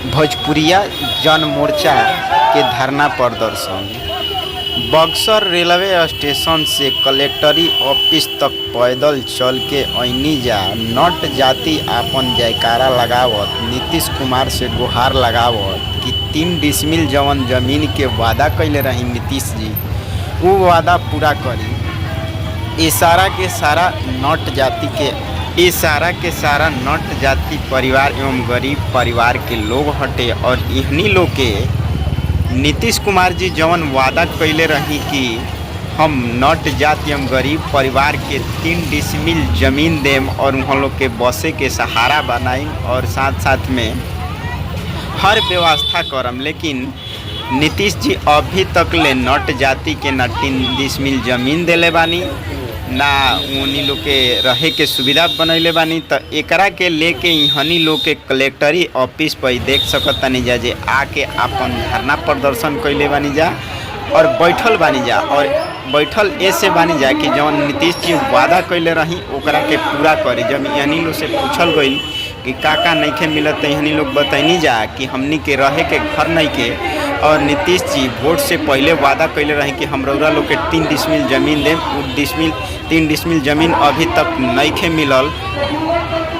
भोजपुरिया जन मोर्चा के धरना प्रदर्शन। बक्सर रेलवे स्टेशन से कलेक्टरी ऑफिस तक पैदल चल के अइनी जा। नट जाति आपन जयकारा लगावत नीतीश कुमार से गुहार लगावत कि 3 डिसमिल जवन जमीन के वादा कइले रही नीतीश जी, वो वादा पूरा करी। इशारा के सारा नट जाति परिवार एवं गरीब परिवार के लोग हटे और इन्हीं लोग के नीतीश कुमार जी जवन वादा कइले रही कि हम नट जाति एवं गरीब परिवार के 3 डिसमिल जमीन देम और उन लोग के बसे के सहारा बनाई और साथ साथ में हर व्यवस्था करम, लेकिन नीतीश जी अभी तक ले नट जाति के ना 3 डिसमिल जमीन देले बानी, ना उन्हीं लोग के रहे के सुविधा बनैले बानी। तो एकरा के लेके इहनी लोग के कलेक्टरी ऑफिस पर देख सकतानी जा जे आके आपन धरना प्रदर्शन कइले बानी जा और बैठल बानी जा। और बैठल ऐसे बानी जा कि जौन नीतीश जी वादा कइले रही ओकरा के पूरा करी। जब इहनी लोग से पूछल गई कि का नइखे मिलत, इहनी लोग बताइनी जा कि हमनी के रहे के घर नइखे और नीतीश जी वोट से पहले वादा कइले रहे कि हम रउरा लोग के 3 डिसमिल जमीन देम। 3 डिसमिल जमीन अभी तक नइखे मिलल।